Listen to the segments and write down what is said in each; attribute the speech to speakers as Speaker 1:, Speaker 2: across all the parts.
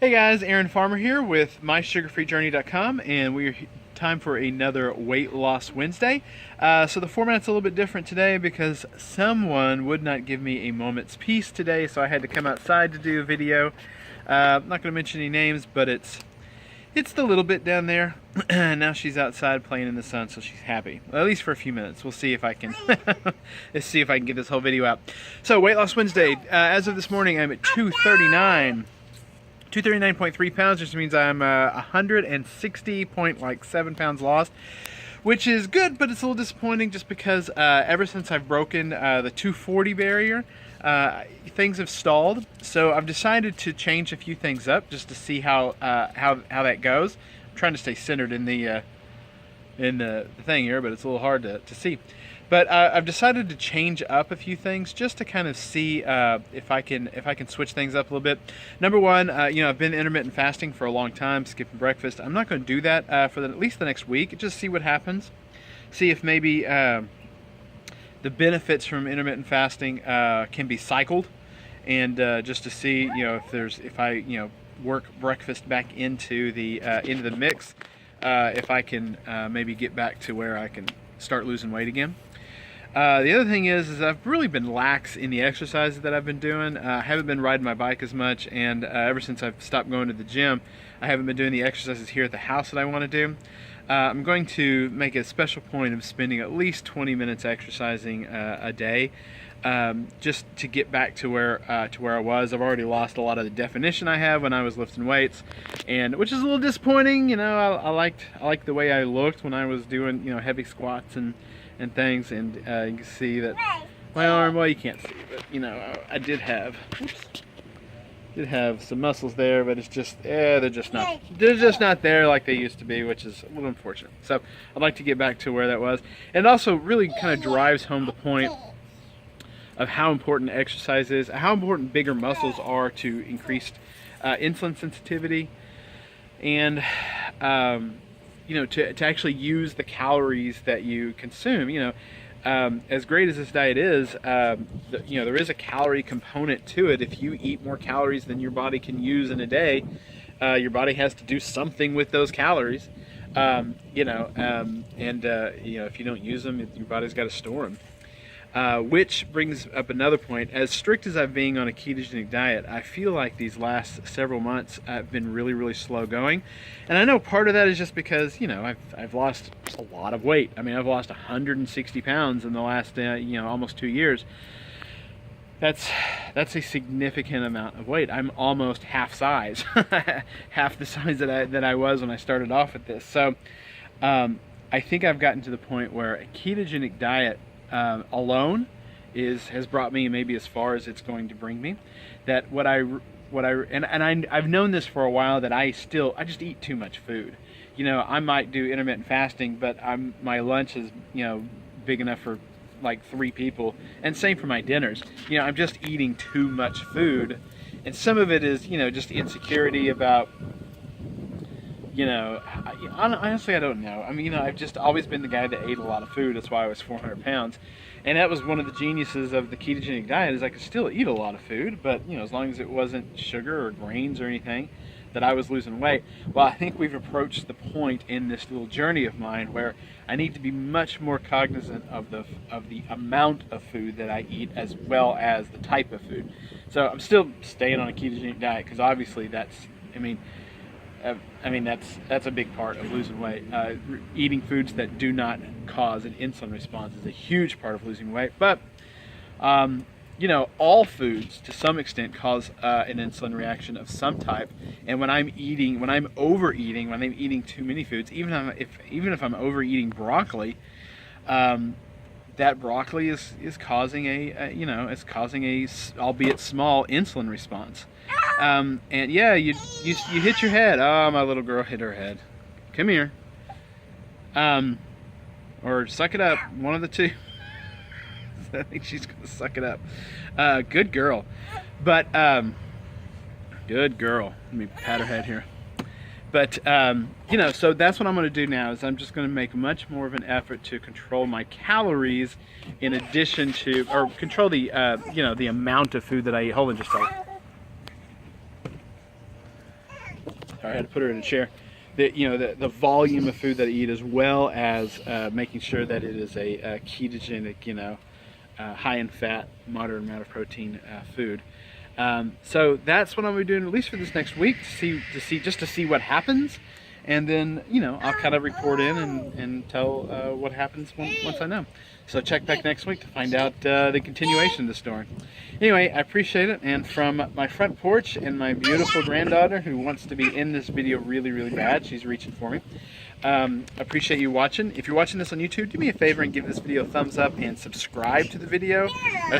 Speaker 1: Hey guys, Aaron Farmer here with mysugarfreejourney.com, and we're time for another Weight Loss Wednesday. So the format's a little bit different today because someone would not give me a moment's peace today, so I had to come outside to do a video. I'm not going to mention any names, but it's the little bit down there. Now she's outside playing in the sun, so she's happy. Well, at least for a few minutes. We'll see if I can let's see if I can get this whole video out. So Weight Loss Wednesday. As of this morning, I'm at 239.3 pounds, which means I'm 160.7 pounds lost, which is good, but it's a little disappointing just because ever since I've broken the 240 barrier, things have stalled. So I've decided to change a few things up just to see how that goes. I'm trying to stay centered in the thing here, but it's a little hard to see. But I've decided to change up a few things just to kind of see if I can switch things up a little bit. Number one, I've been intermittent fasting for a long time, skipping breakfast. I'm not going to do that for at least the next week. Just see what happens. See if maybe the benefits from intermittent fasting can be cycled, and just to see if I work breakfast back into the mix, if I can maybe get back to where I can start losing weight again. The other thing is I've really been lax in the exercises that I've been doing. I haven't been riding my bike as much, and ever since I've stopped going to the gym, I haven't been doing the exercises here at the house that I want to do. I'm going to make a special point of spending at least 20 minutes exercising a day, just to get back to where I was. I've already lost a lot of the definition I have when I was lifting weights, and which is a little disappointing. I liked the way I looked when I was doing heavy squats and things, and you can see that my arm, well, you can't see, but I did have some muscles there, but it's just they're just not there like they used to be, which is a little unfortunate. So I'd like to get back to where that was. And it also really kind of drives home the point of how important exercise is, how important bigger muscles are to increased insulin sensitivity, and to actually use the calories that you consume. As great as this diet is, there is a calorie component to it. If you eat more calories than your body can use in a day, your body has to do something with those calories. If you don't use them, your body's got to store them. Which brings up another point. As strict as I've been on a ketogenic diet, I feel like these last several months I've been really, really slow going. And I know part of that is just because, I've lost a lot of weight. I mean, I've lost 160 pounds in the last, almost 2 years. That's a significant amount of weight. I'm almost half size, half the size that I was when I started off with this. So I think I've gotten to the point where a ketogenic diet alone has brought me maybe as far as it's going to bring me. That I've known this for a while, that I just eat too much food. I might do intermittent fasting, but my lunch is big enough for like 3 people, and same for my dinners. I'm just eating too much food, and some of it is just insecurity about honestly, I don't know. I mean, I've just always been the guy that ate a lot of food. That's why I was 400 pounds. And that was one of the geniuses of the ketogenic diet, is I could still eat a lot of food, but, as long as it wasn't sugar or grains or anything, that I was losing weight. Well, I think we've approached the point in this little journey of mine where I need to be much more cognizant of the amount of food that I eat, as well as the type of food. So I'm still staying on a ketogenic diet, because obviously that's a big part of losing weight. Eating foods that do not cause an insulin response is a huge part of losing weight. But all foods to some extent cause an insulin reaction of some type. And when I'm overeating, when I'm eating too many foods, even if I'm overeating broccoli, that broccoli is causing it's causing a, albeit small, insulin response. And yeah, you hit your head. Oh, my little girl hit her head. Come here. Or suck it up. One of the two. I think she's gonna suck it up. Good girl. But good girl. Let me pat her head here. But so that's what I'm going to do now, is I'm just going to make much more of an effort to control my calories, in addition to, or control the the amount of food that I eat. Hold on just a second. Sorry, I had to put her in a chair. The volume of food that I eat, as well as making sure that it is a ketogenic, high in fat, moderate amount of protein food. So that's what I'm gonna be doing, at least for this next week, to see what happens, and then I'll kind of report in and tell what happens once I know. So check back next week to find out the continuation of the story. Anyway, I appreciate it, and from my front porch and my beautiful granddaughter, who wants to be in this video really, really bad, she's reaching for me. Appreciate you watching. If you're watching this on YouTube, do me a favor and give this video a thumbs up and subscribe to the video.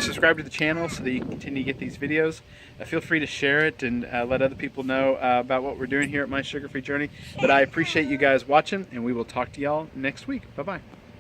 Speaker 1: Subscribe to the channel so that you can continue to get these videos. Feel free to share it and let other people know about what we're doing here at My Sugar Free Journey. But I appreciate you guys watching, and we will talk to y'all next week. Bye-bye.